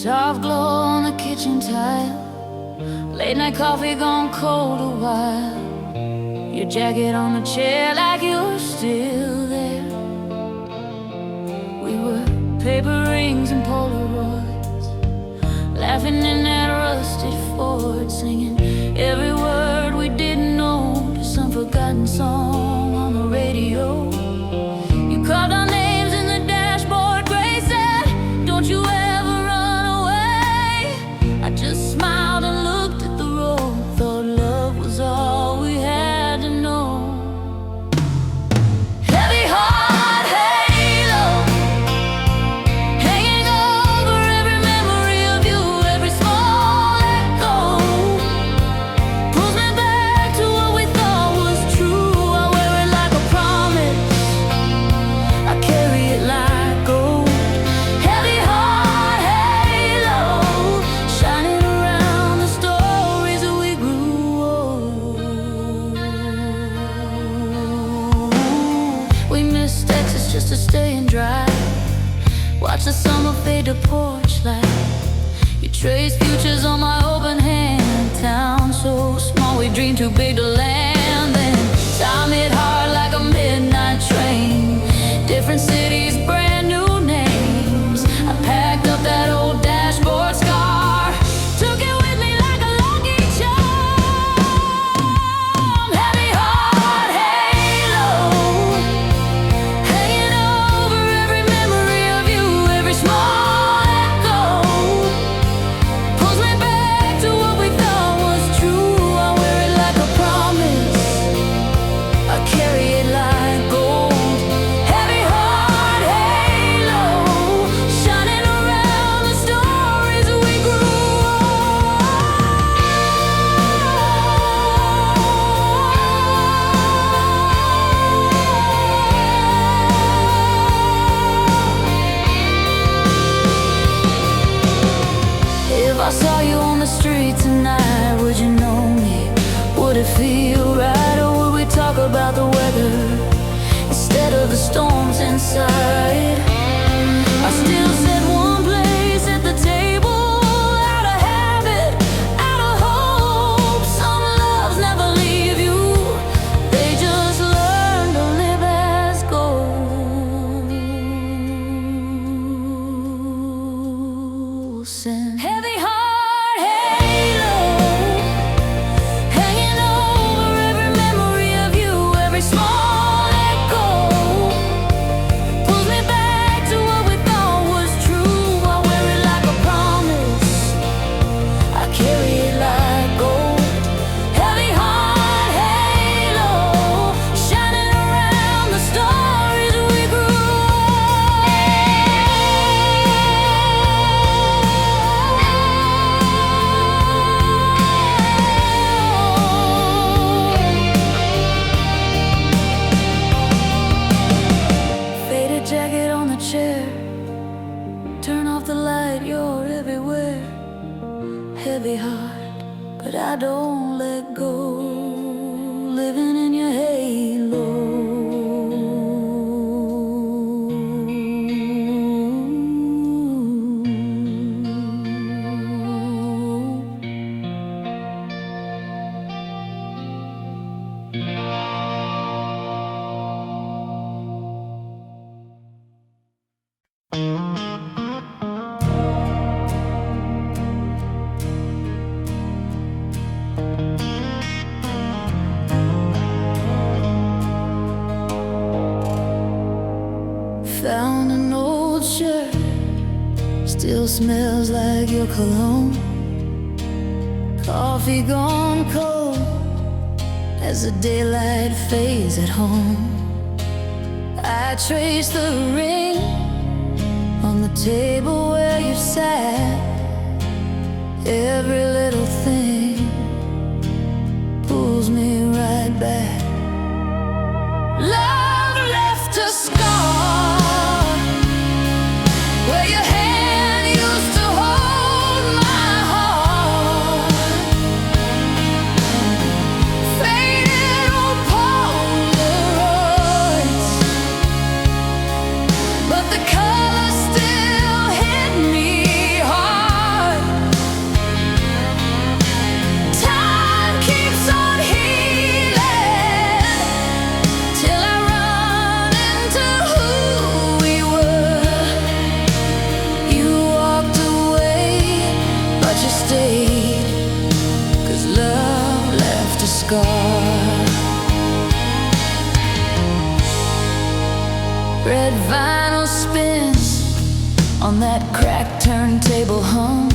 Soft glow on the kitchen tile, late night coffee gone cold a while. Your jacket on the chair like you're still there. We were paper rings and Polaroids, laughing in that rusted Ford, singing every word we didn't know to some forgotten song on the radio. You called our names in the dashboard, Grace said, "Don't you ever run away." I just smiled and looked at the road, thought love was all we had to know. Heavy heart halo hanging over every memory of you, every small echo pulls me back to what we thought was true. I wear it like a promise, I carry it like gold. Heavy heart halo shining around the stories that we grew old. We missed Texas just to stay and dry, watch the summer fade to porch light. You trace futures on my open hand. Town so small we dream too big to land. Then time hit hard like a midnight train. Different cities, brand new names. I packed up that old dashboard scar, took it with me like a lucky charm. Heavy heart halo hanging over every memory of you, every small echo pulls me back to what we thought was true. I wear it like a promise, I carry it like gold. Heavy heart halo shining around the stories that we grew If I saw you on the street tonight, would you know me? Would it feel right, or would we talk about the weather instead of the storms inside? I still said one place at the table, out of habit, out of hope. Some loves never leave you, they just learn to live as ghosts. And heavy heart halo hanging over every memory of you, every small echo pulls me back to what we thought was true. I wear it like a promise, I carry it like gold. Heavy heart halo shining around the stories we grew. Faded jacket on the chair, turn off the light, you're everywhere. Heavy heart, but I don't let go, living in your halo. Found an old shirt, still smells like your cologne. Coffee gone cold as the daylight fades at home. I trace the ring on the table where you sat. Every little thing pulls me right back. Love left a scar where your hand used to hold my heart. Faded old Polaroids, but the color still hit me hard. fade, 'cause love left a scar. Red vinyl spins on that cracked turntable hum.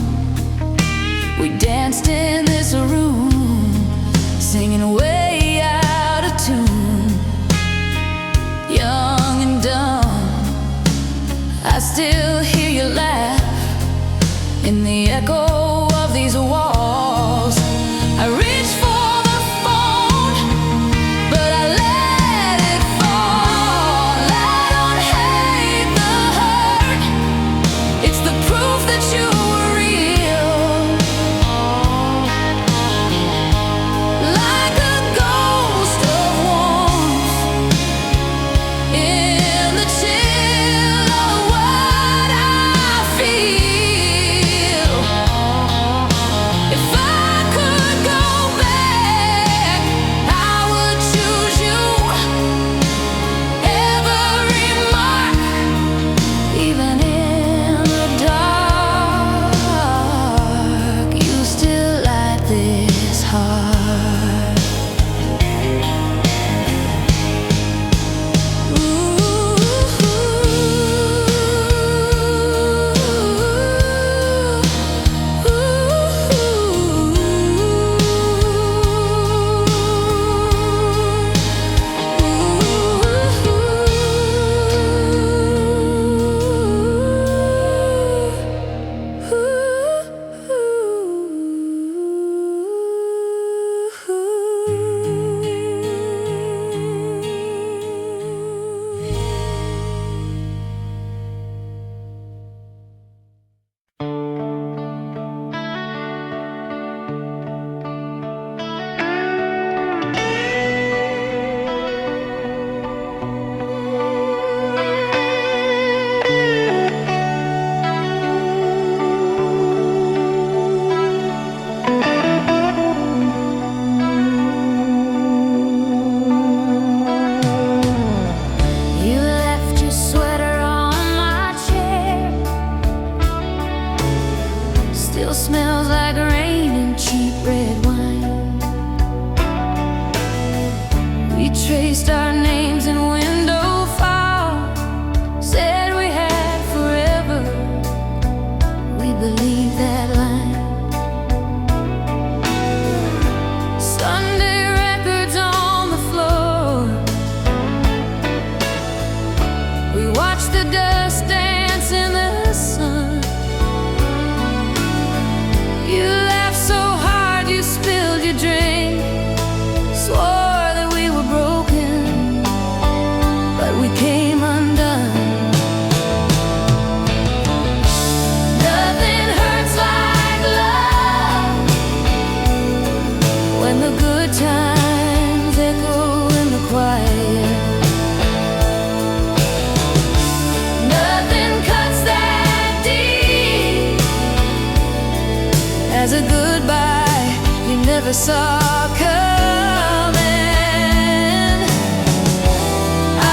We danced in this room, singing way out of tune, young and dumb. I still hear you laugh in the echo of these walls. I reach for the phone, but I let it fall. I don't hate the hurt, it's the proof that you were real. Like a ghost of warmth in the chill of what I feel. If I could go back, I would choose you. Every mark, even in the dark, you still light this heart. You left your sweater on my chair, still smells like rain and cheap red wine. We traced our names in window file, said we had forever. We believed that line. Sunday records on the floor, we watched the dust dance in the sun. You laughed so hard you spilled your drink, swore that we were broken, but we came undone. Nothing hurts like love, when the good times echo in the quiet. Nothing cuts that deep as a goodbye you never saw coming.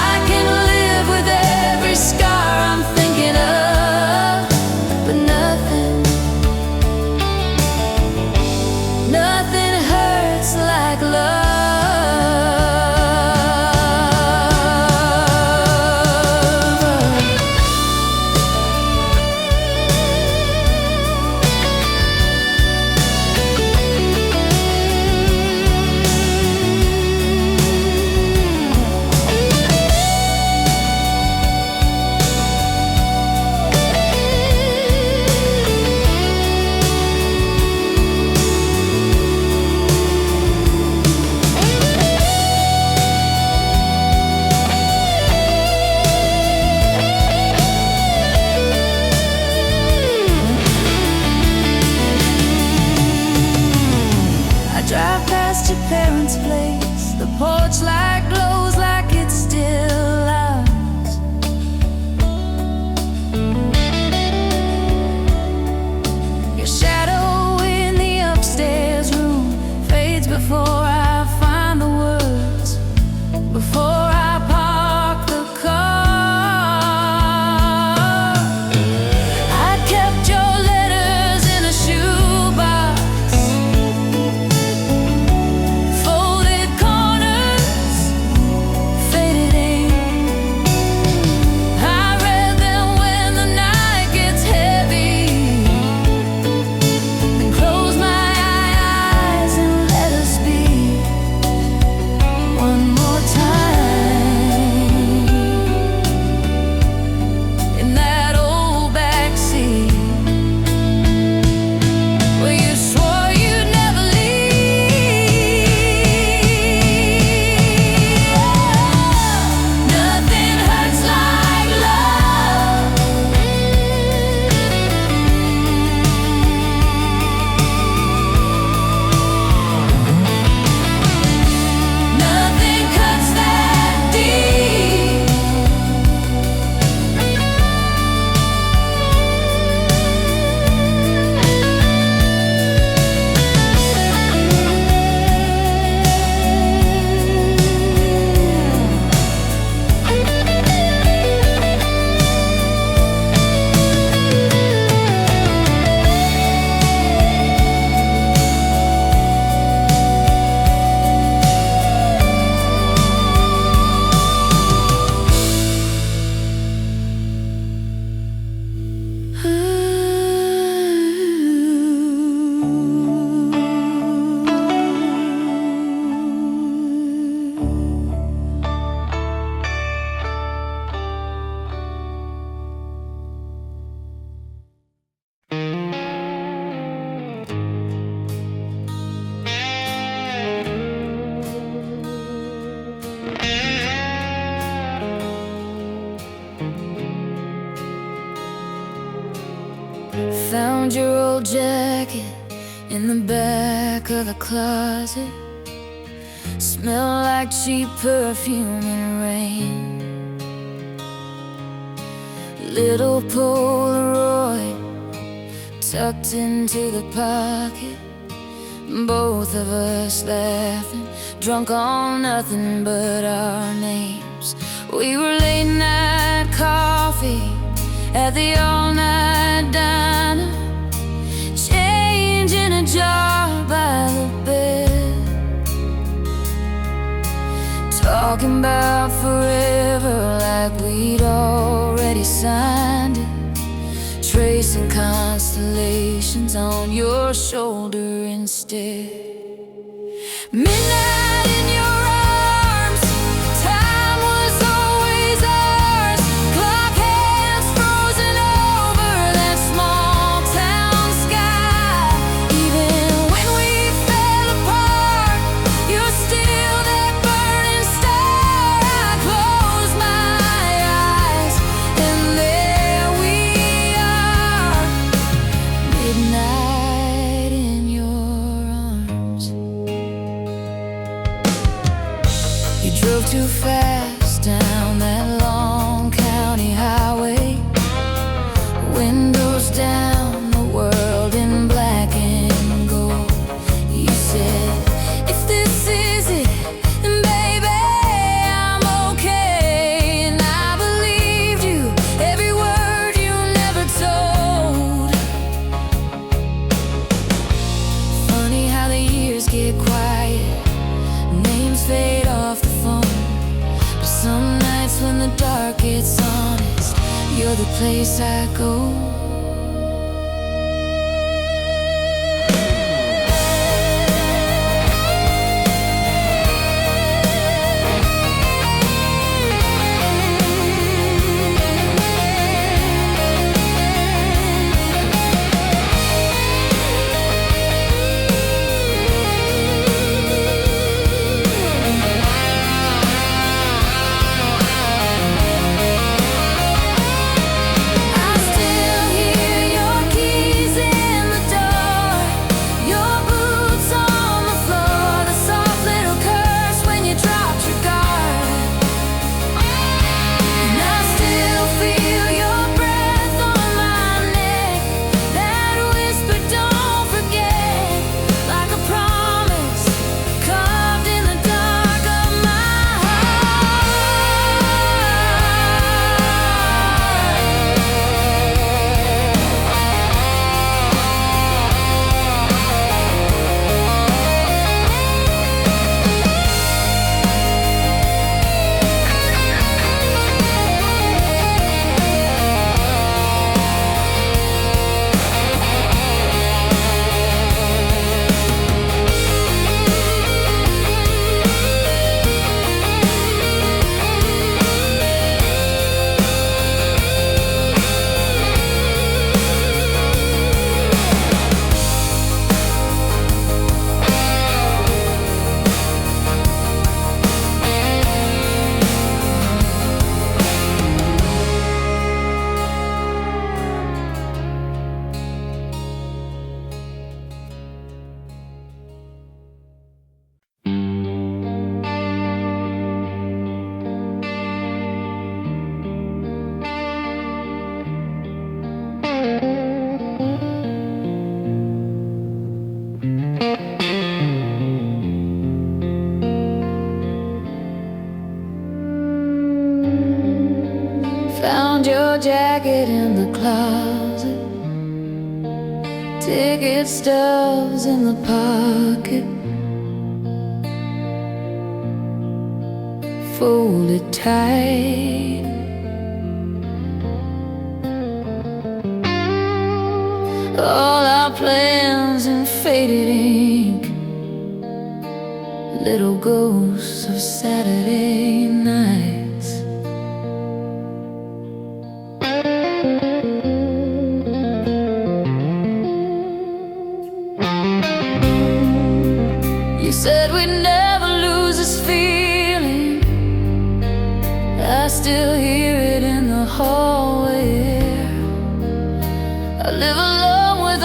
I can live with every scar I'm thinking of, but nothing hurts like love. Drive past your parents' place, the porch light glows like it's still ours. Your shadow in the upstairs room fades before I find the words, before I park the car. I kept your letters in a shoebox, your old jacket in the back of the closet. Smell like cheap perfume and rain. Little Polaroid tucked into the pocket. Both of us laughing, drunk on nothing but our names. We were late night coffee at the all-night diner, change in a jar by the bed, talking about forever like we'd already signed it, tracing constellations on your shoulder instead. Midnight in your arms, time was always ours. Clock hands frozen over that small town sky. Even when we fell apart, you're still that burning star. I close my eyes and there we are. Midnight in your arms. You drove too fast down that long county highway, windows down, the world in black and gold. You said, if this is it, then baby, I'm okay. And I believed you, every word you never told. Funny how the years get quiet, names fade off the phone. But some nights when the dark gets honest, you're the place I go. I still hear your keys in the door, your boots on the floor, the soft little curse when you dropped your guard. And I still feel your breath on my neck, that whisper, don't forget, like a promise carved in the dark of my found your jacket in the closet, ticket stubs in the pocket, folded tight. All our plans in faded ink, little ghosts of Saturday nights. You said we'd never lose this feeling. I still hear it in the hallway. I live alone with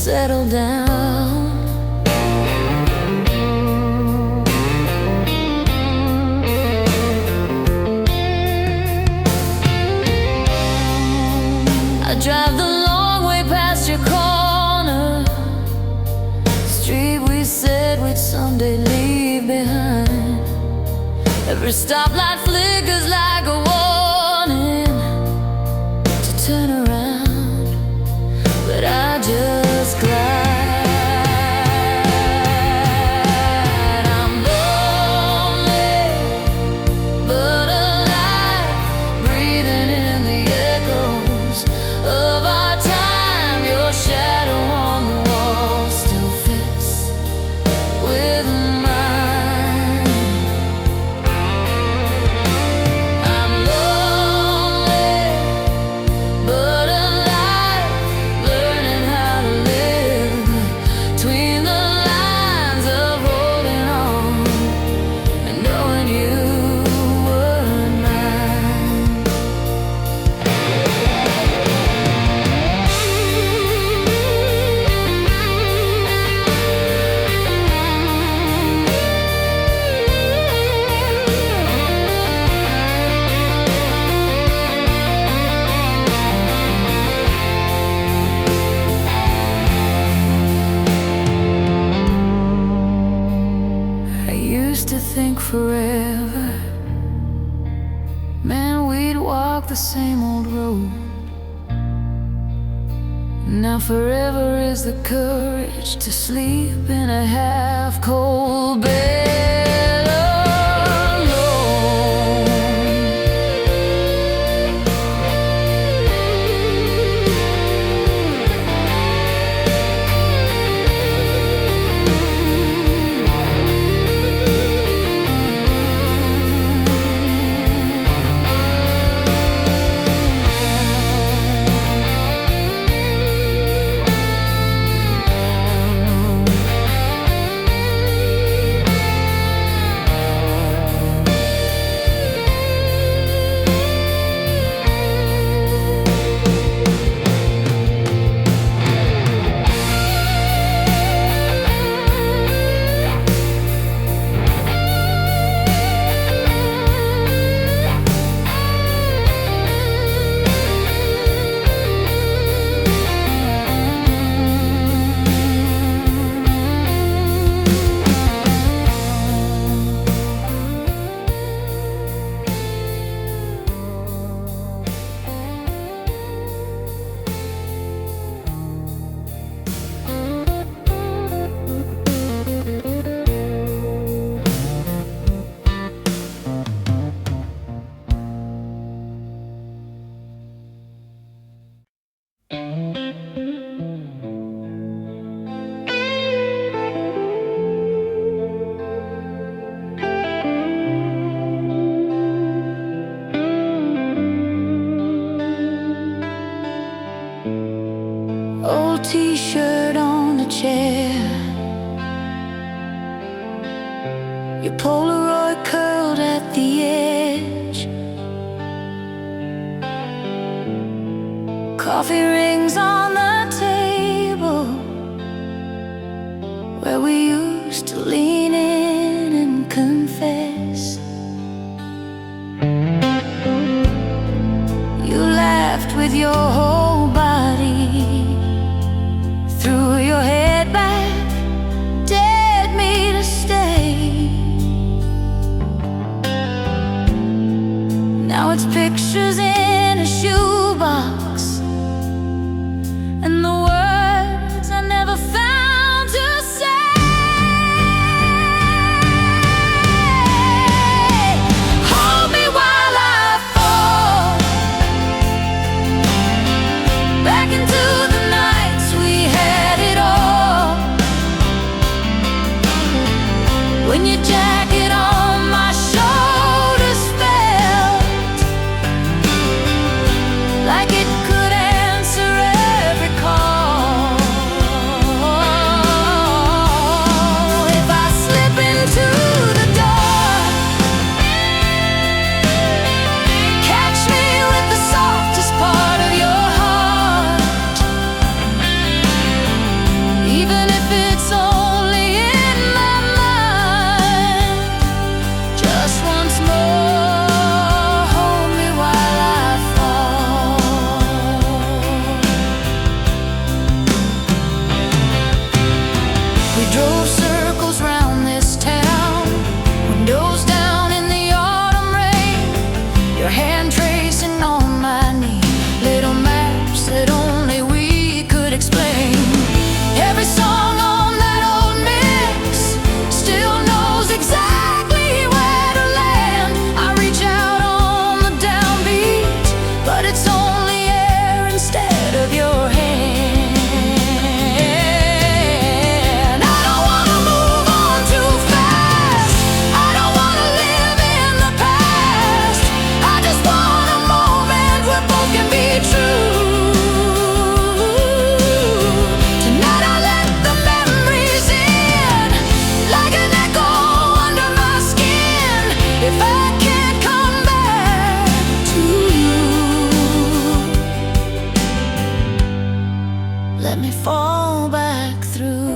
settle down. I drive the long way past your corner, the street we said we'd someday leave behind. Every stoplight flickers like a warning to turn around, but I just glide. I'm lonely, but alive, breathing in the echoes of our time. Your shadow on the wall still fits with mine. I'm lonely, but alive, learning how to live between the lines of holding on and knowing you were mine. I used to think forever, man, we'd walk the same old road. Now forever is the courage to sleep in a half-cold bed alone. Old t-shirt on the chair, your Polaroid curled at the edge, coffee rings on the table where we used to lean in and confess. You laughed with your whole body, threw your head back, dared me to stay. Now it's pictures in a shoebox and the words I never found to say. Hold me while I fall back into the nights we had it drove circles round this town, windows down in the autumn rain, your hand tracing on my knee, little maps that only we could explain. Every song on that old mix still knows exactly where to land. I reach out on the downbeat, but it's only air instead of your hand. I don't wanna move on too fast, I don't wanna live in the past, I just want a moment where both can be true. Tonight I let the memories in, like an echo under my skin. If I can't come back to you, let me fall back through.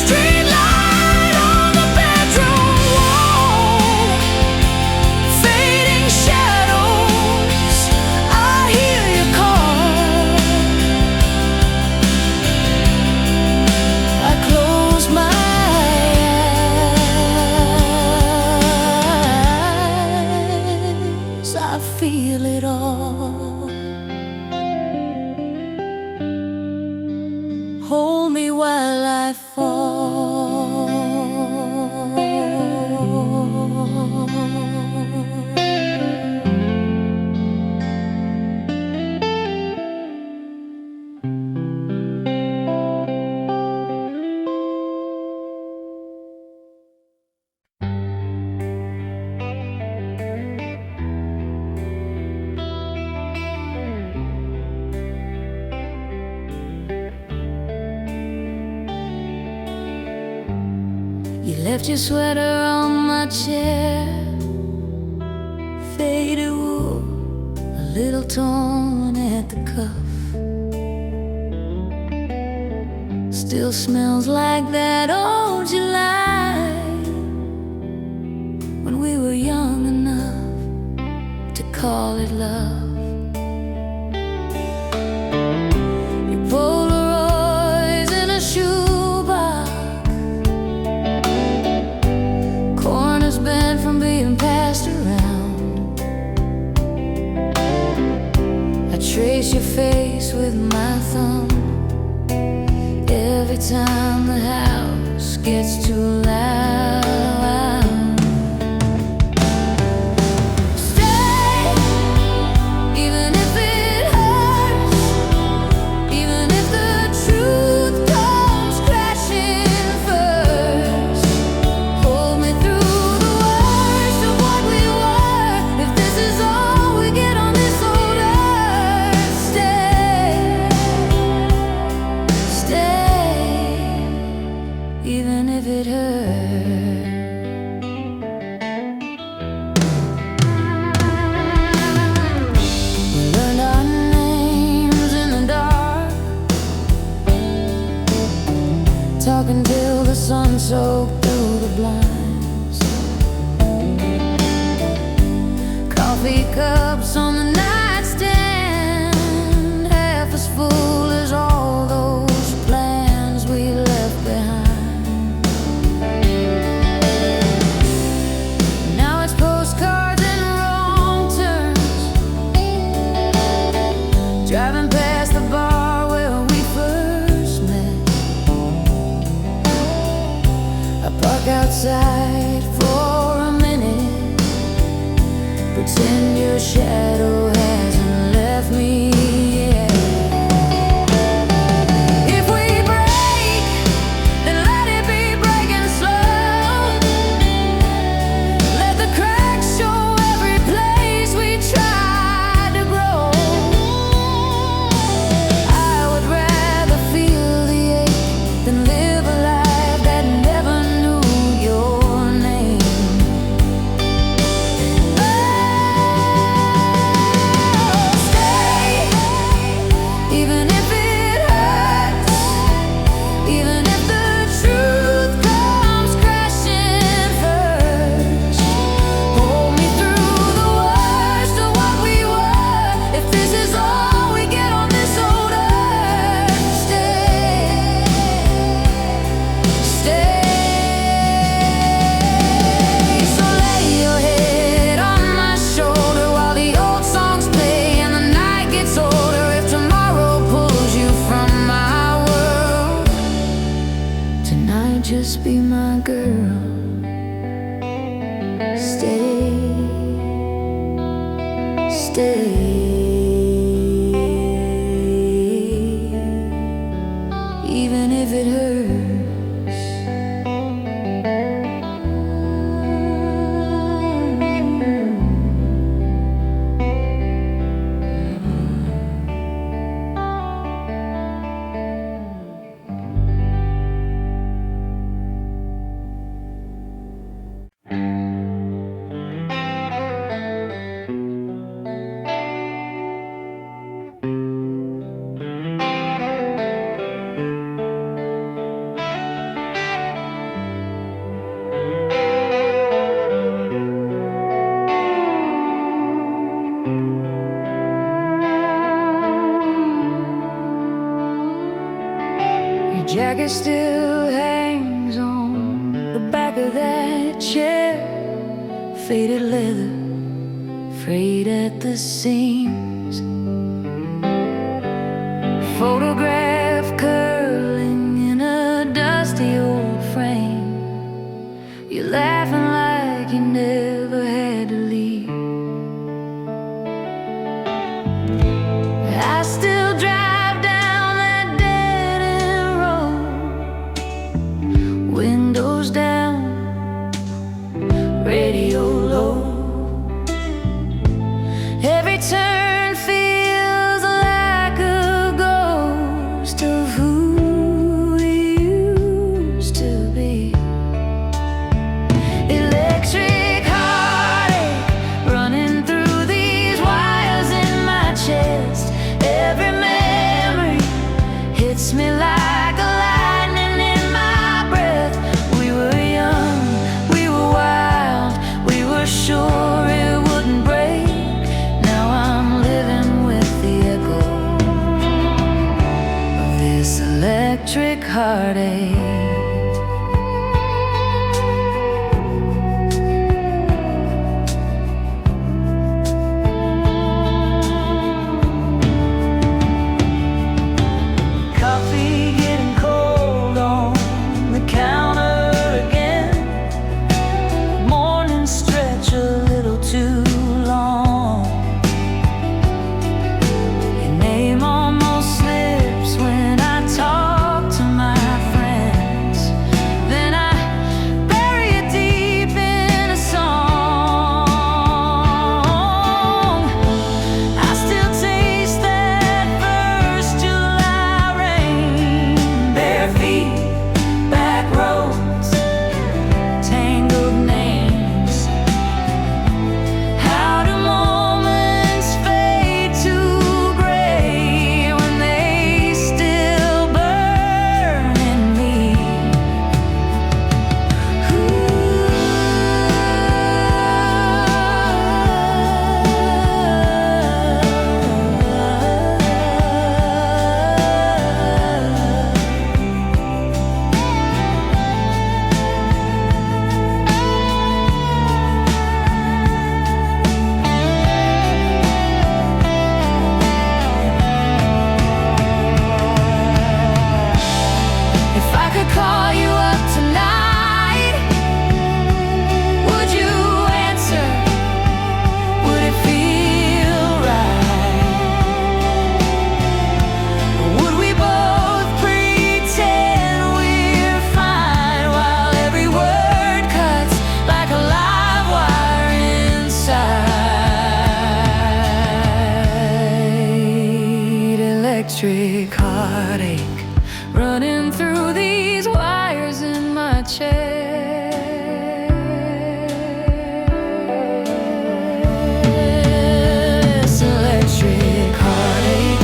Street light on the bedroom wall, fading shadows, I hear you call. I close my eyes, I feel it all. Hold me while I fall. You left your sweater on my chair, faded wool, a little torn at the cuff. Still smells like that old July, when we were young enough to call it love. Your Polaroids in a shoebox, corners bent from being passed around. I trace your face with my thumb every time the house gets too loud. Stay, even if it hurts, even if the truth comes crashing first. Hold me through the worst of what we were, if this is all we get on this old earth. Stay, even if it hurts. We learned our names in the dark, talking till the sun soaked through the blinds. Coffee cups on the nightstand, half as full as all those plans we left behind. Now it's postcards and wrong turns, driving past the bar where we first met. I park outside for a minute, pretend your shadow hasn't left me yet. If we break, then let it be breaking slow. Let the cracks show every place we tried to grow. I would rather feel the ache than live a life that never knew Tonight just be my girl. Stay, stay. Even if it hurts. Jacket still hangs on the back of that chair. Faded leather, frayed at the seams. Photograph curling in a dusty old frame. You're laughing like you never had to leave. I still drive down that dead end road. Windows down, radio low. Every turn feels like a ghost of who we used to be. Electric heartache running through these wires in my chest. Every memory hits me like a lightning in my breath. We were young, we were wild, we were sure it wouldn't break. Now I'm living with the echo of this electric heartache. Coffee getting cold on the counter again. Morning stretch a little too long. Your name almost slips when I talk to my friends. Then I bury it deep in a song. I still taste that first July rain. Bare feet, back roads, tangled names. How do moments fade to gray when they still burn in me? If I could call you up tonight, would you answer? Would it feel right? Or would we both pretend we're fine while every word cuts like a live wire inside? Electric heartache running through these wires in my chest. Electric heartache.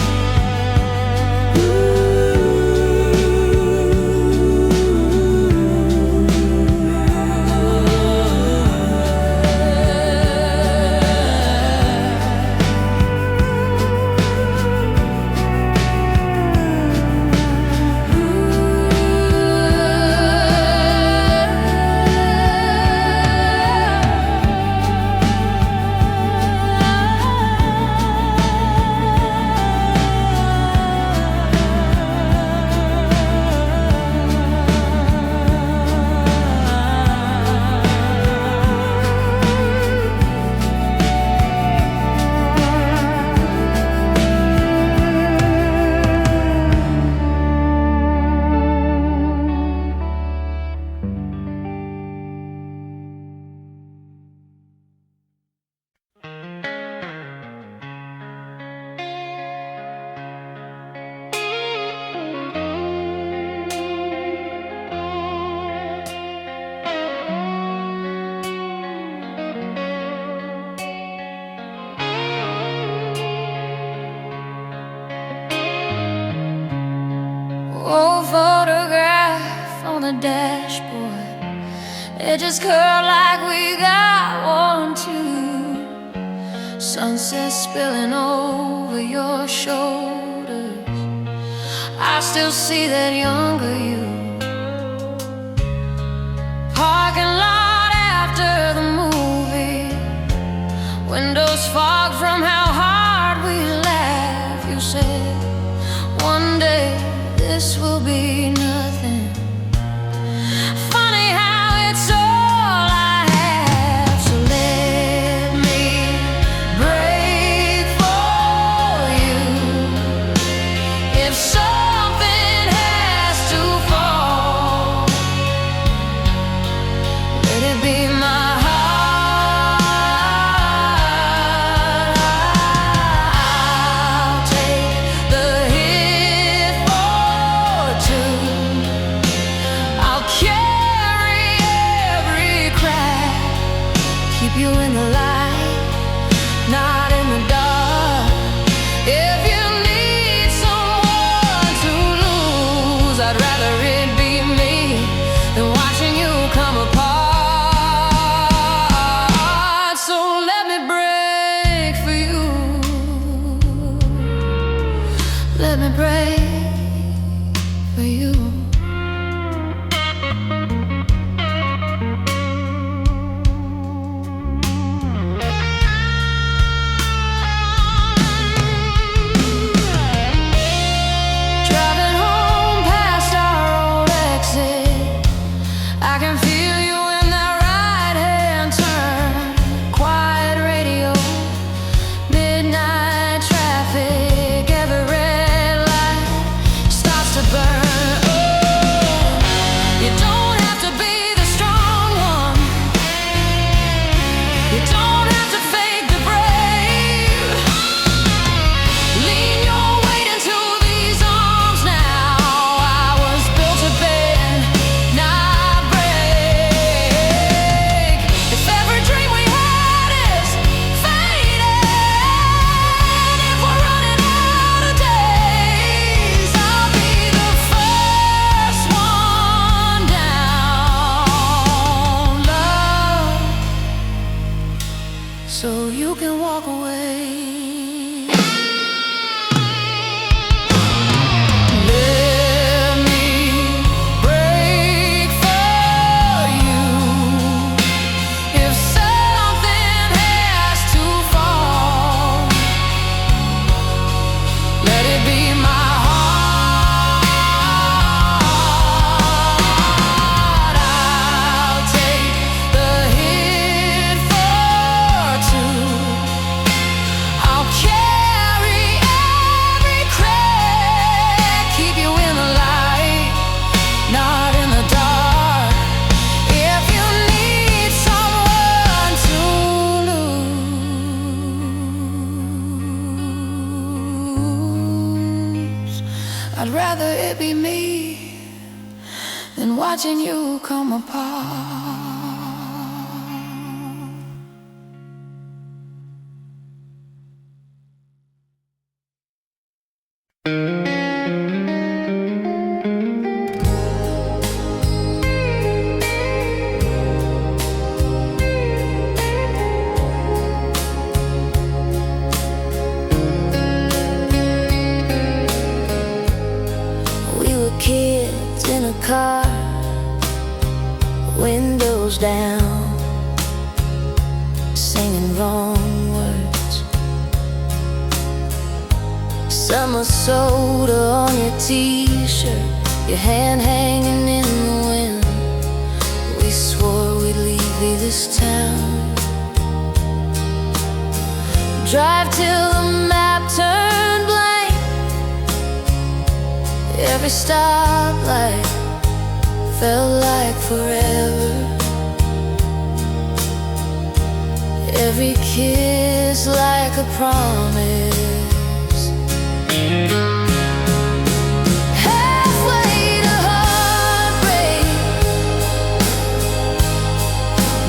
dashboard. Edges curl like we got one too. Sunset spilling over your shoulders. I still see that younger you. Parking lot after the movie. Windows fog from how hard we laugh. You said one day this will be nothing. Funny how it's all I have. So let me break for you. If something has to fall, let it be my heart. I'll take the hit for two. I'll carry every crack. Keep you in the light, not in the dark. If you need someone to lose, I'd rather it be me than watching you come apart. So let me break for you. Let me break for you. Driving home past our old exit, I can feel you in that right-hand turn. Quiet radio, midnight traffic, every red light starts to burn. Oh, you don't have to be the strong one. You don't have to fake the brave. Lean your weight into these arms now. I was built to bend, not break. If every dream we had is fading, if we're running out of days, I'll be the first one down, love, so you can walk away. Let me break for you. If something has to fall, let it be my heart. I'll take the hit for two. I'll carry every crack. Keep you in the light, not in the dark. If you need someone to lose, I'd rather it be me than watching you come apart. We were kids in a car, windows down, singing wrong words. Summer soda on your t-shirt, your hand hanging in the wind. We swore we'd leave this town, drive till the map turned blank. Every stoplight felt like forever. Every kiss like a promise. Halfway to heartbreak,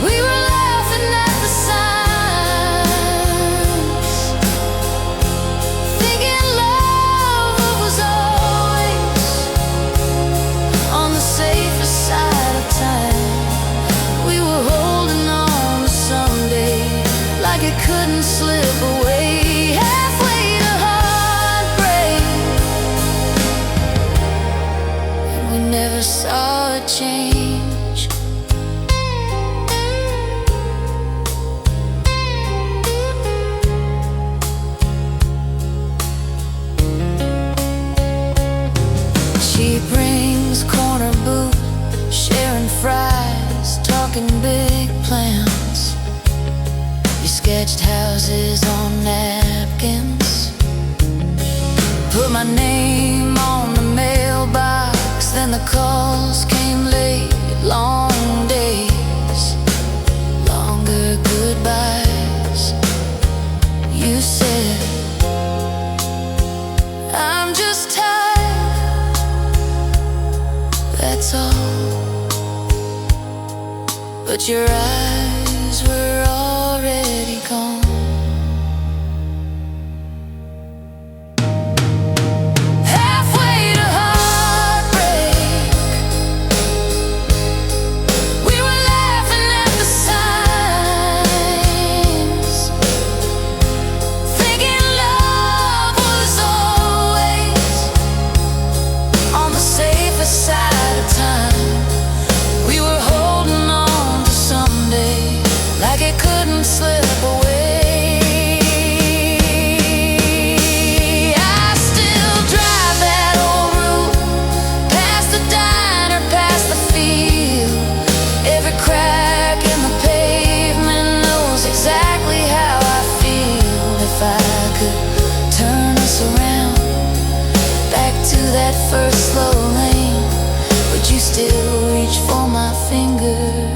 we were laughing at the signs, thinking love was always on the safer side. change. She brings corner boot, sharing fries, talking big plans. You sketched houses on napkins, put my name on the mailbox. Then the calls came late, long days, longer goodbyes. You said, I'm just tired, that's all. But your eyes were already gone. Slip away. I still drive that old route, past the diner, past the field. Every crack in the pavement knows exactly how I feel. If I could turn us around, back to that first slow lane, would you still reach for my fingers?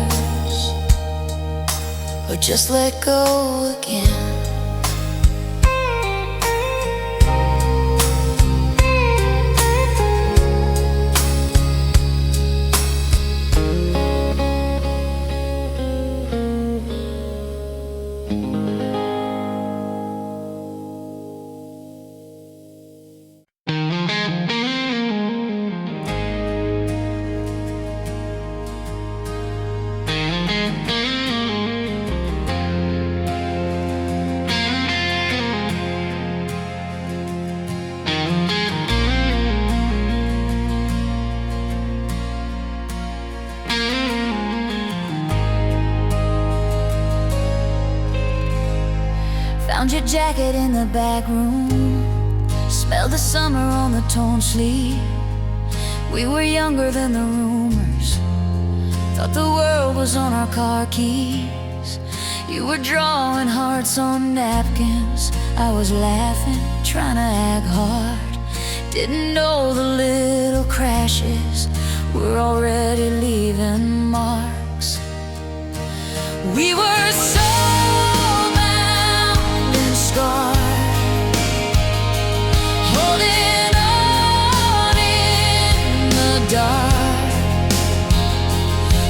Or just let go again? Found your jacket in the back room, smelled the summer on the torn sleeve. We were younger than the rumors, thought the world was on our car keys. You were drawing hearts on napkins, I was laughing, trying to act hard. Didn't know the little crashes were already leaving marks. We were soulbound and scarred, holding on in the dark.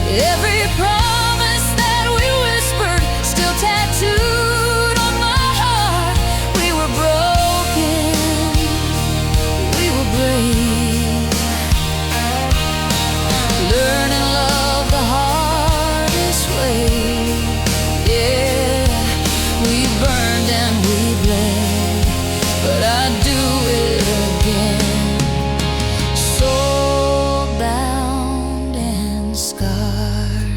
Every promise that we whispered still tattooed on my heart. We were broken, we were brave, learning love the hardest way. Yeah, we burned and we bled, but I'd do it again. Soulbound and scarred.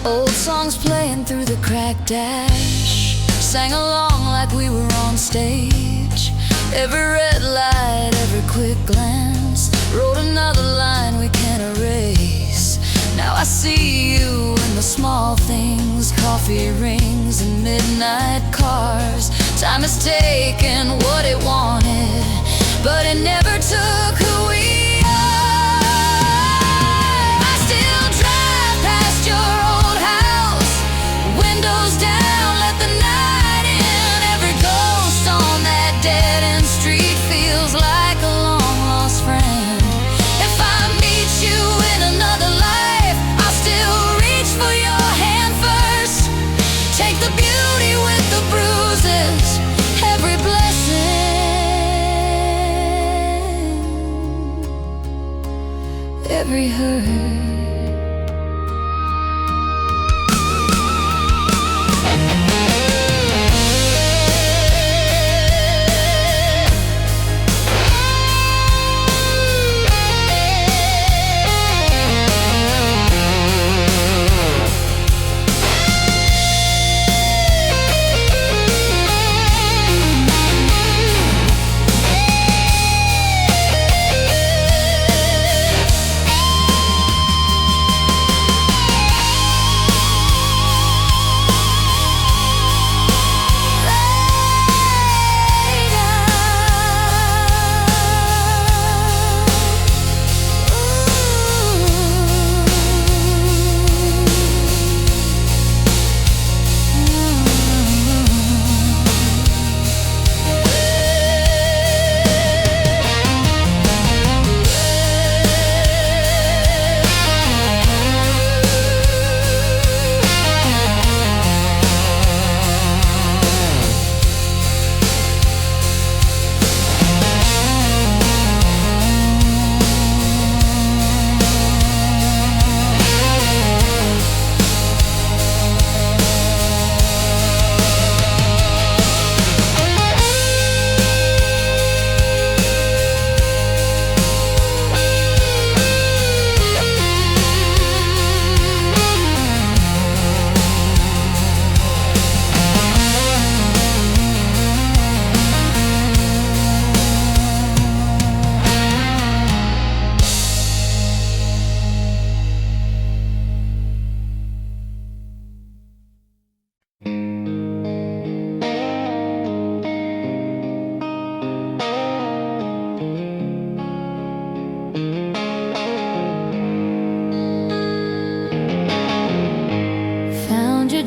Old songs playing through the cracked dash, sang along like we were on stage. Every red light, every quick glance, wrote another line we can't erase. Now I see you in the small things, coffee rings and midnight cars. Time has taken what it wanted, but it never took who we are. I still drive past your old house, windows down, let the night in. Every ghost on that dead-end street feels like a long-lost friend. If I meet you in another life, I'll still reach for your hand first. Take the beauty with the bruises, every blessing, every hurt.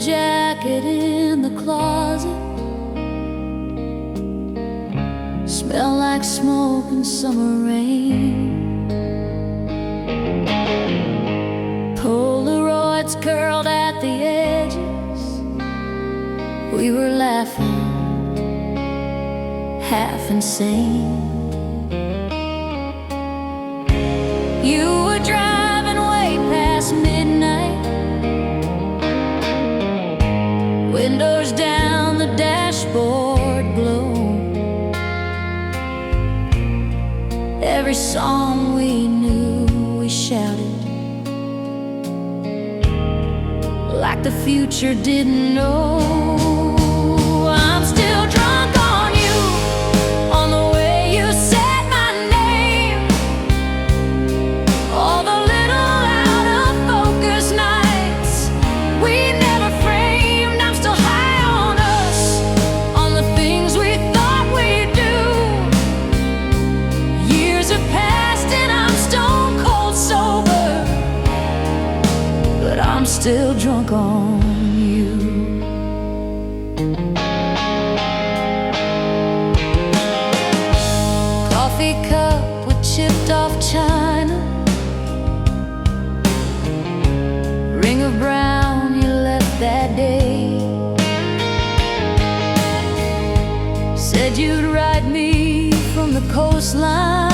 jacket in the closet. Smell like smoke and summer rain. Polaroids curled at the edges. We were laughing, half insane. You were driving way past midnight, windows down, the dashboard glow. Every song we knew, we shouted like the future didn't know. I'm still drunk on you, on the way you said my name. All the little out of focus nights we never framed. I'm still high on us, on the things we thought we'd do. Years have passed and I'm stone cold sober, but I'm still drunk on you. Coffee cup with chipped off china, ring of brown you left that day. Said you'd write me from the coastline,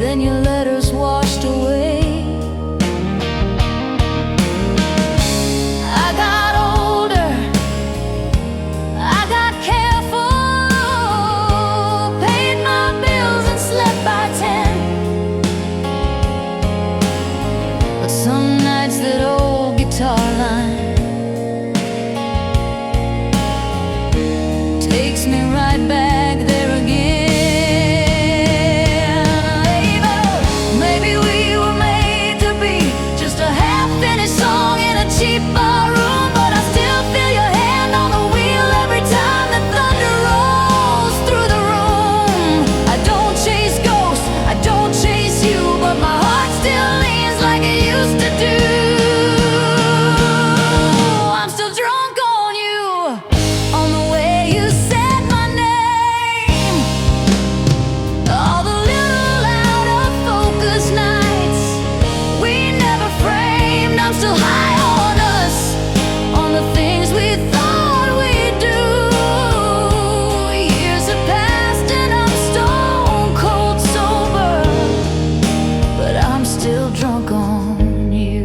then your letters washed away. I got older, I got careful, paid my bills and slept by 10. But some nights that old guitar line takes me right back there again. Maybe we were made to be just a half-finished song in a cheap bar room, but I still feel your hand on the wheel every time the thunder rolls through the room. I don't chase ghosts, I don't chase you, but my heart still leans like it used to do. I'm still drunk on you, on the way you said my name. All the little out of focus nights we never framed. I'm still high on us, on the things we thought we'd do. Years have passed and I'm stone cold sober, but I'm still drunk on you.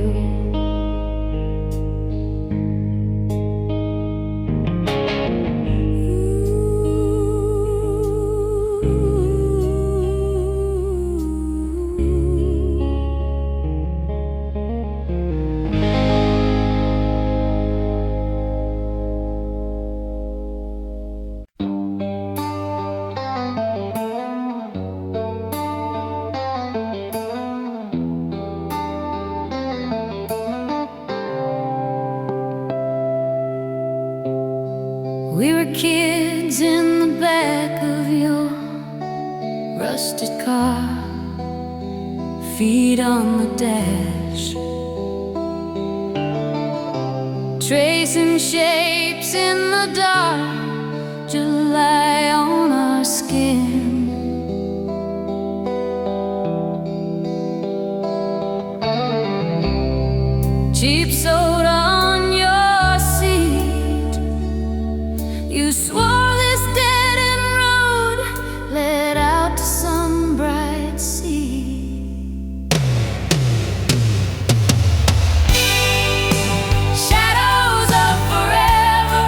We were kids in the back of your rusted car, feet on the dash, tracing shapes in the dark, July on our skin. Cheap soda on your seat. You swore this dead-end road led out to some bright sea. Shadows of forever,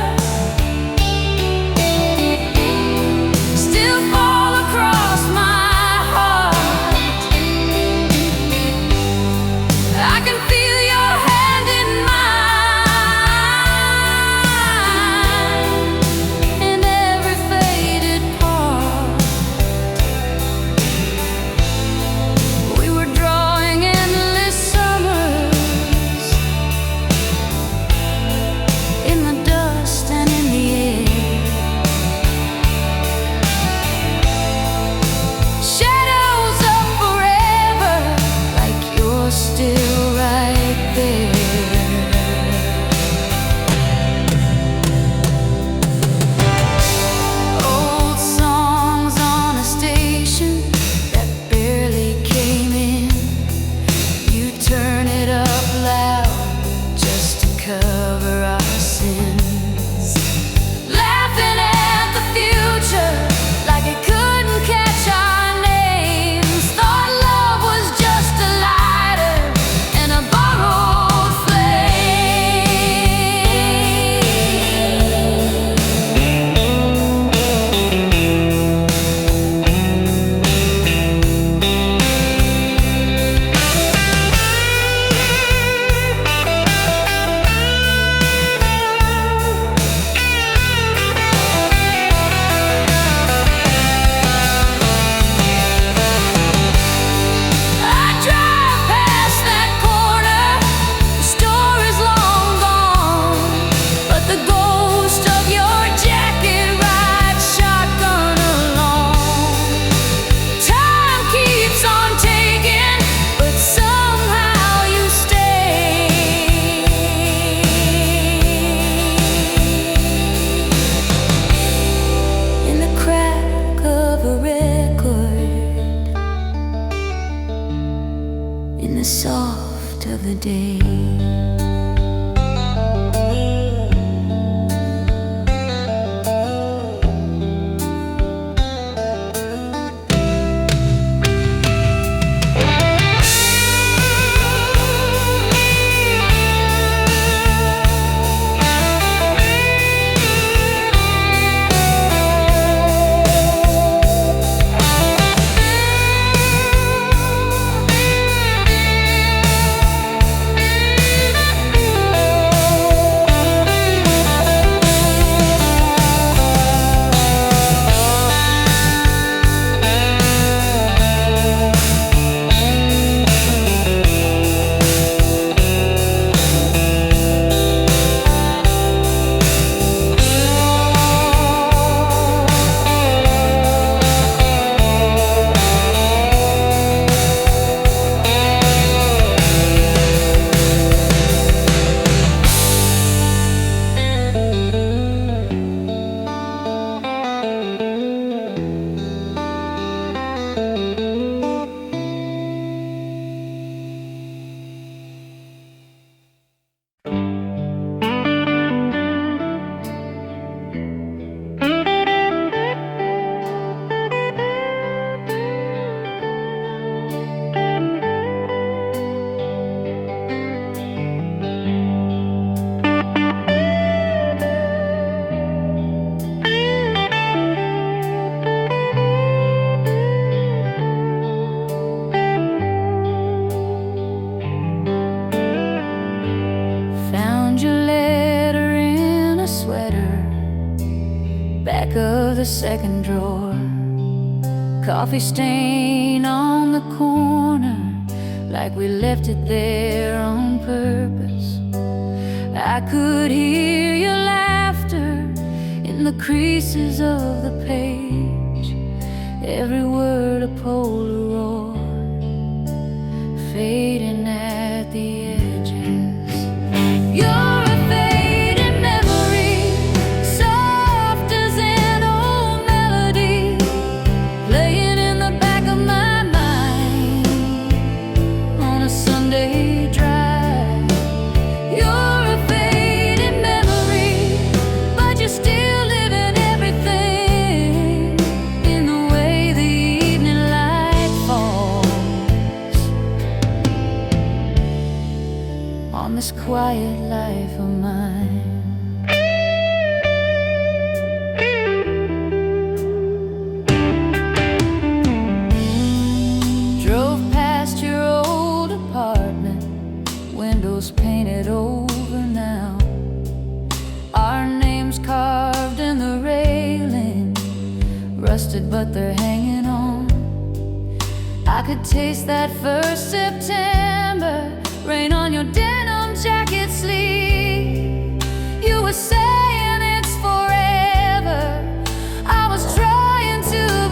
the soft of the day. The second drawer, coffee stain on the corner, like we left it there on purpose. I could hear your laughter in the creases of the page, every word a Polaroid, fading at the edges. You're quiet life of mine. Drove past your old apartment, windows painted over now, our names carved in the railing, rusted but they're hanging on. I could taste that first September rain on your denim jacket sleeve. You were saying it's forever. I was trying to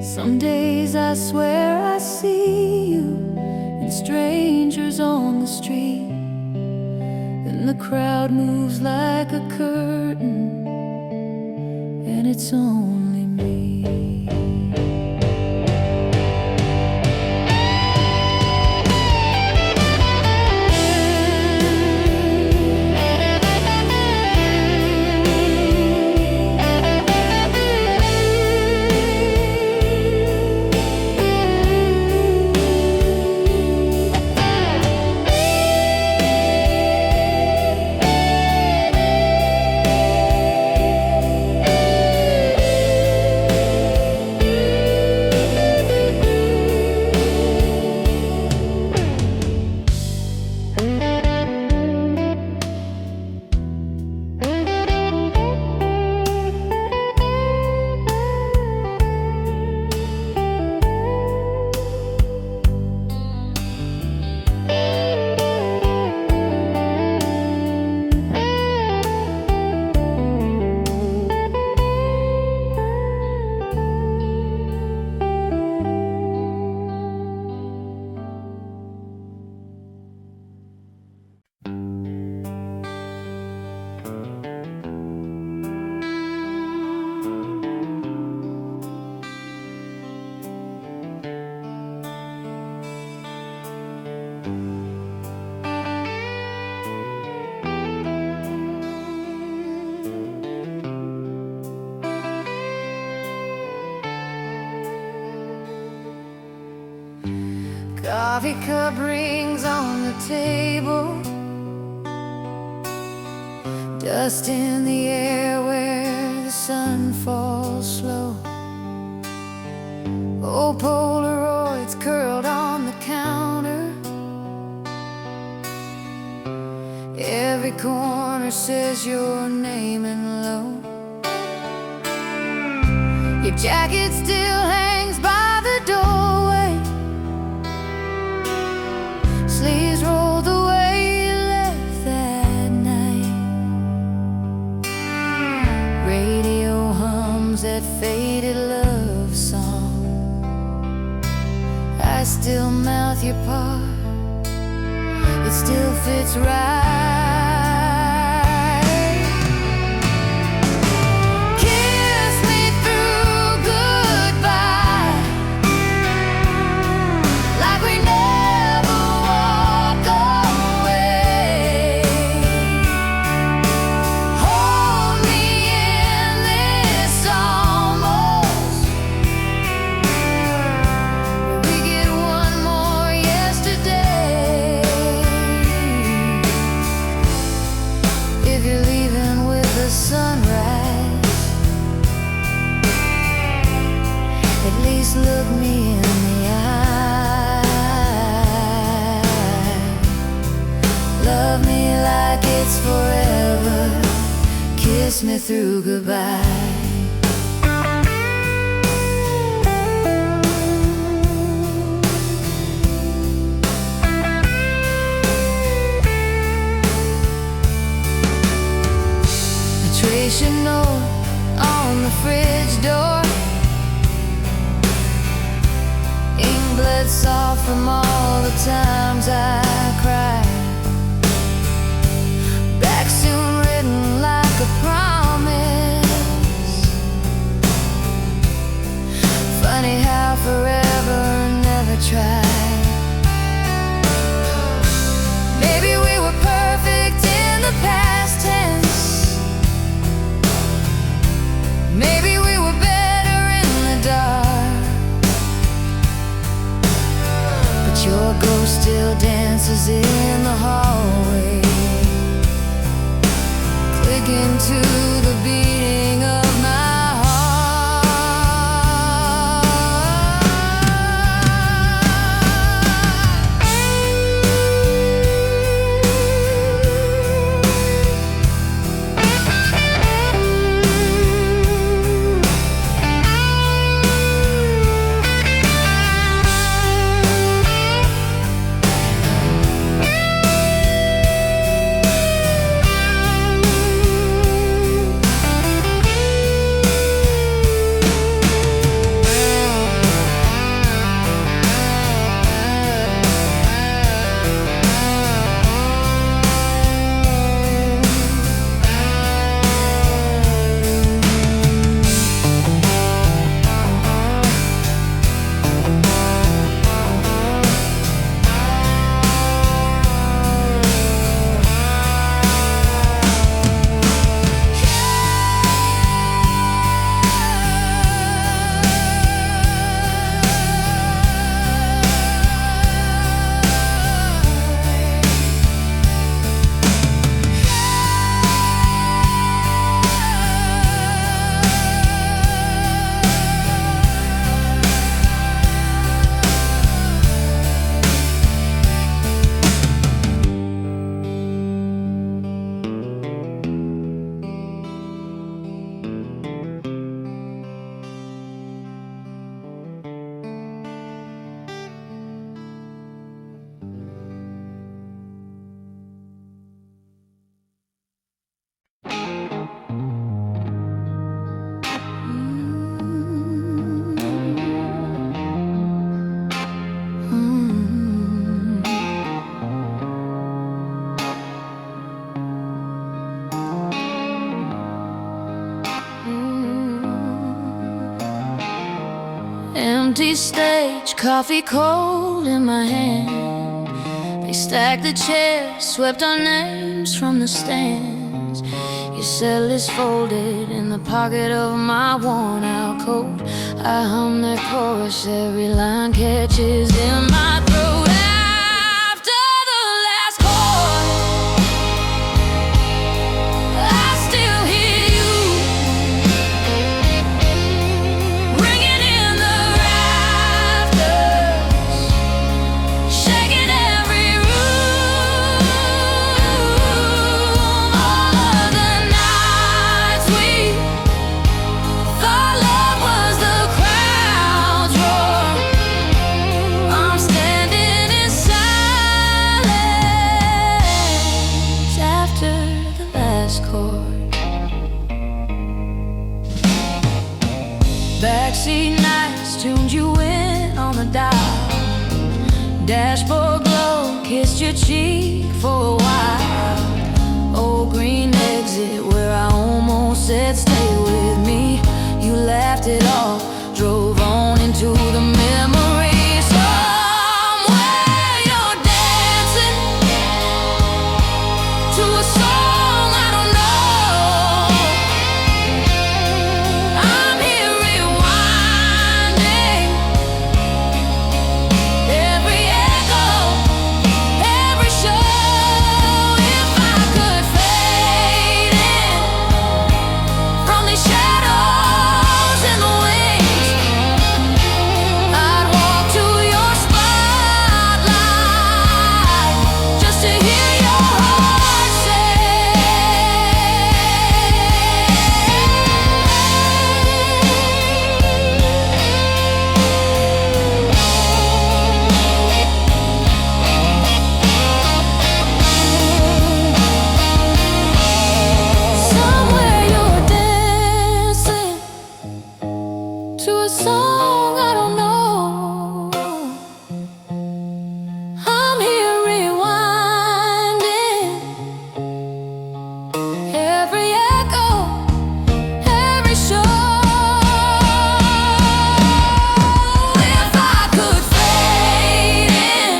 Some days I swear I see you and strangers on the street. Then the crowd moves like a curtain, and it's only me. Coffee cup rings on the table, dust in the air where the sun falls slow. Old Polaroids curled on the counter, every corner says your name in low. Your jacket still hangs by the doorway, sleeves rolled the way you left that night. Radio hums that faded love song, I still mouth your part, it still fits right. Look me in the eye, love me like it's forever, kiss me through goodbye. Trace your note on the fridge door, blood soft from all the times I cried. Back soon written like a promise. Funny how forever never tried. Maybe we were perfect in the past tense, maybe we were better in the dark. Your ghost still dances in the hallway, clicking to the beating of my empty stage, coffee cold in my hand. They stacked the chairs, swept our names from the stands. Your cell is folded in the pocket of my worn out coat. I hum that chorus, every line catches in my throat. backseat nights tuned you in on the dial. Dashboard glow kissed your cheek for a while. Old green exit where I almost said stay with me. You laughed it off, drove on into the memory. Somewhere you're dancing to a song I don't know. I'm here rewinding every echo, every show. If I could fade in from these shadows in the wings, I'd walk to your spotlight just to hear your heart Somewhere you're dancing to a song I don't know. I'm here rewinding every echo, every show. If I could fade in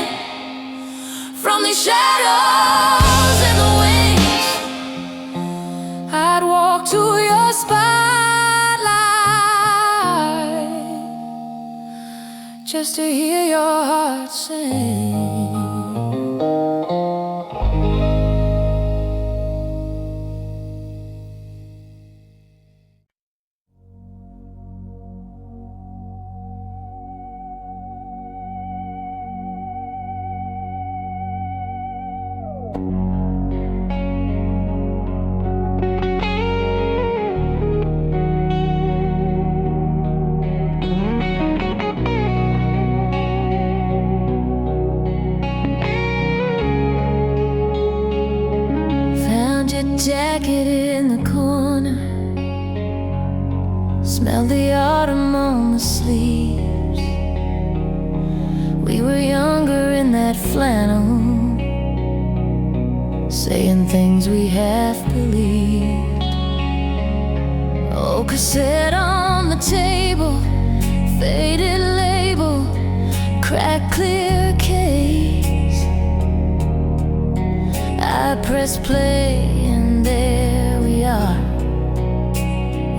from these shadows in the wings, I'd walk to your spotlight just to hear your heart sing. Found your jacket in the corner, smelled the autumn on the sleeves. We were younger in that flannel, saying things we half believed. Oh, cassette on the table, faded label, cracked clear case. I pressed play and there we are.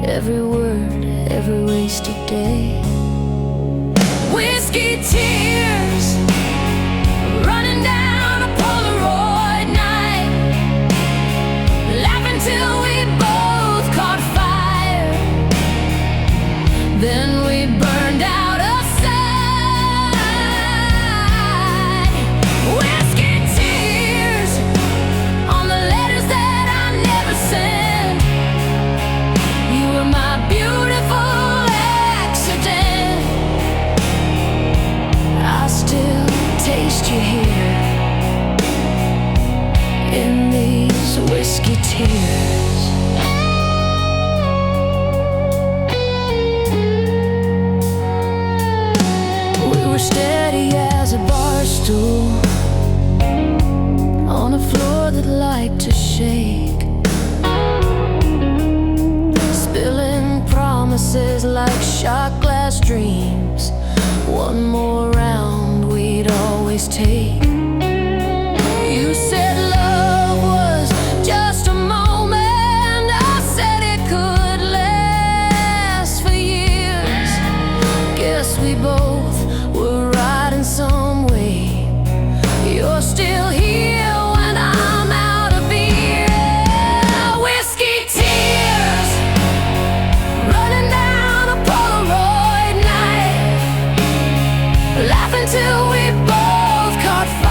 Every word, every wasted day. Whiskey tears running down a Polaroid night, laughing till we both caught fire. Then we burned out of sight. Whiskey tears on the letters that I never sent. You were my beautiful accident. I still taste you here in these whiskey tears. We were steady as a bar stool on a floor that liked to shake, spilling promises like shot glass dreams. One more round we'd always take. You said love was just a moment. I said it could last for years. Guess we both were right in some way. You're still here when I'm out of beer. Whiskey tears running down a Polaroid night, laughing till we both caught fire.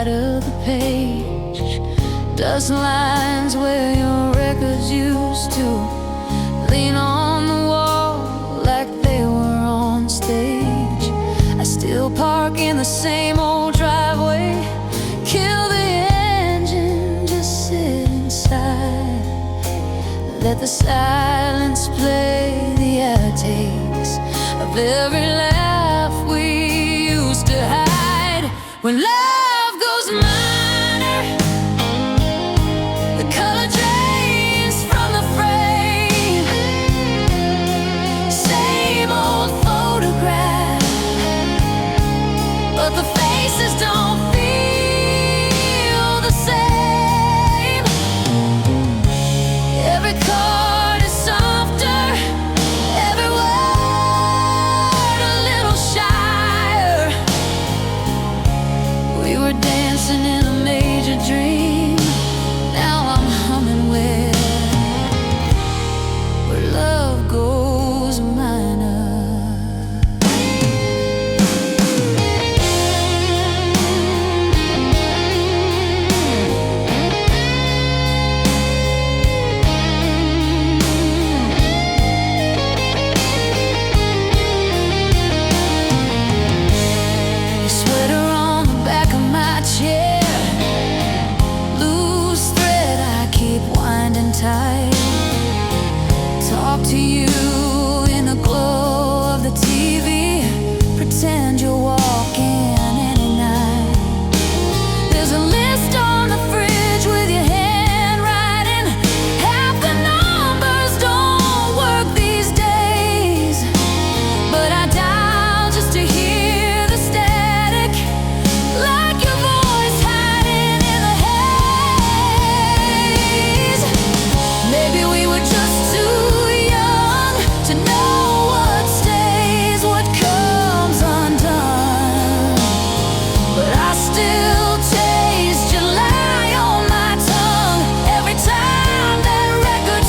side of the page. Dust lines where your records used to lean on the wall like they were on stage. I still park in the same old driveway, kill the engine, just sit inside. Let the silence play the outtakes of every laugh we used to hide. When love goes minor, the color drains from the frame. Same old photograph, but the faces don't feel the same. Every chord is softer, every word a little shyer. We were dancing in a major dream. Now I'm humming where love goes minor. Your sweater on the back of my chair, loose thread I keep winding tight. Talk to you in the glow of the TV, pretend you're walking any night. There's a list on the fridge with your handwriting. Half the numbers don't work these days, but I dial just to hear the static, like your voice hiding in the haze. Maybe we were just too young to know what stays, what comes undone. But I still taste July on my tongue every time that record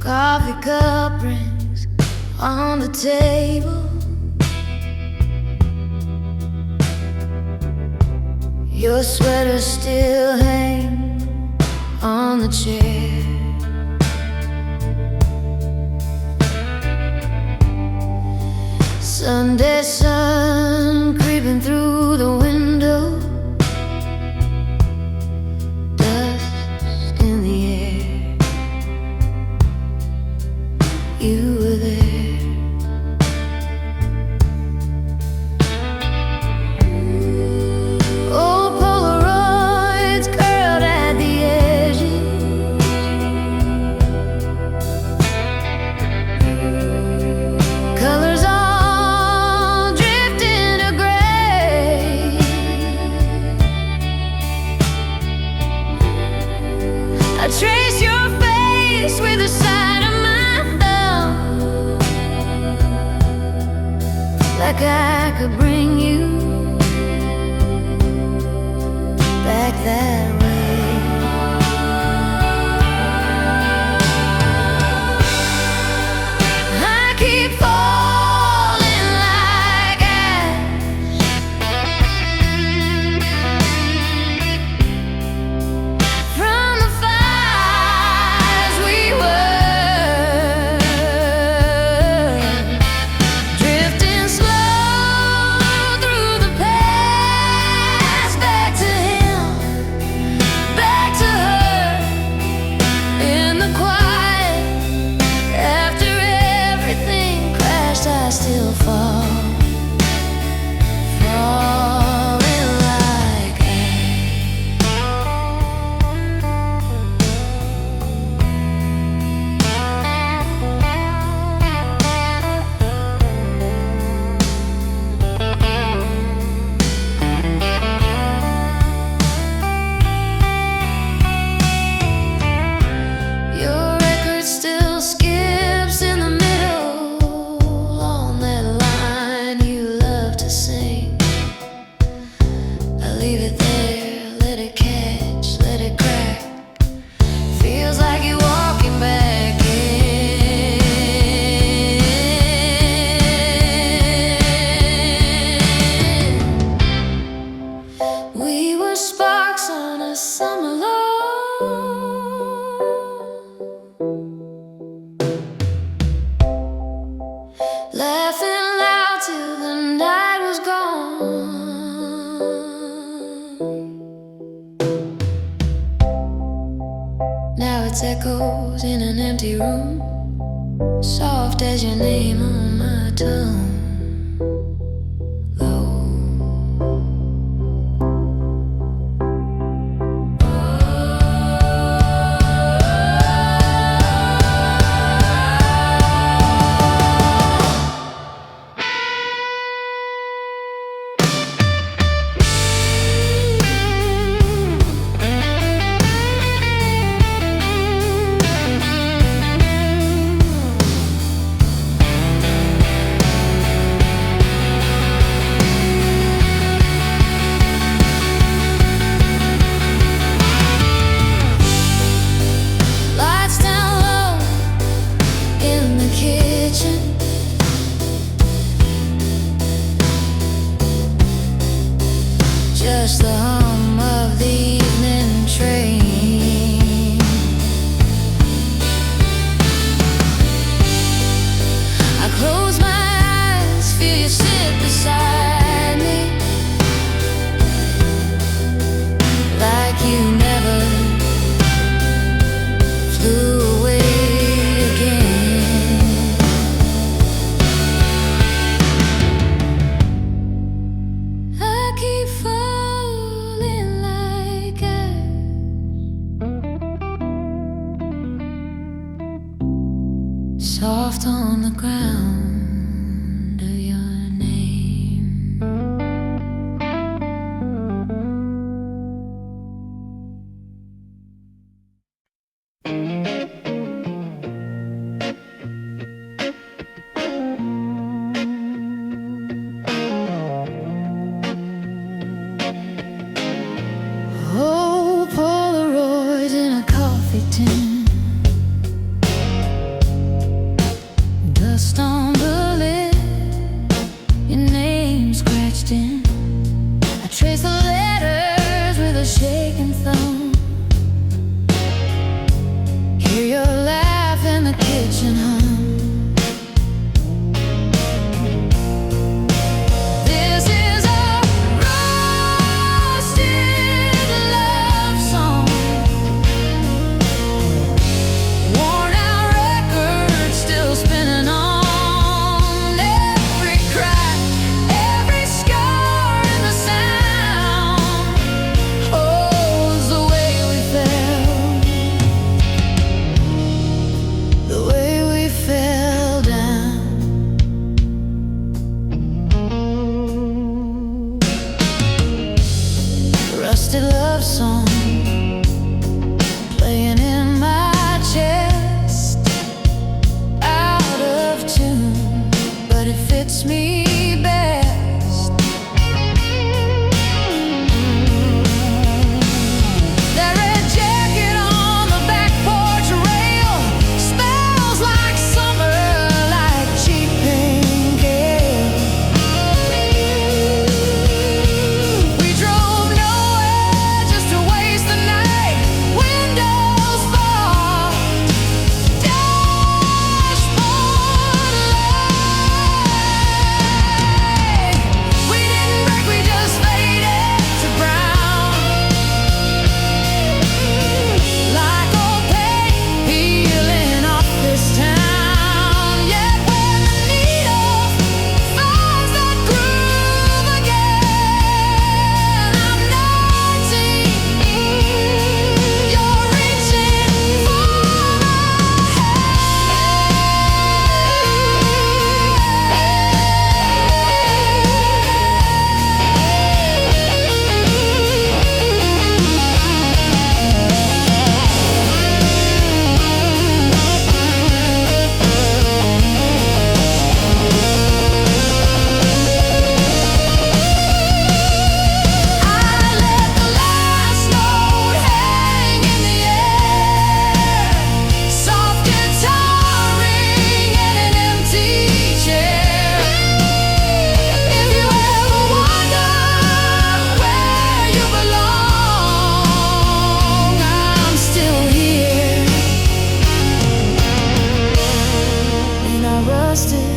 coffee cup rings on the table. Your sweater still hangs on the chair. Sunday sun creeping through the window, dust in the air. You were there. Old Polaroid leave it there, let it catch, let it crack. Feels like you're walking back in. We were sparks on a summer lawn, laughing loud till the night was gone. Now it's echoes in an empty room, soft as your name on my tongue. Just the hum of the evening train. I close my eyes, feel you sit beside me, like you never flew away again. I keep falling trusted.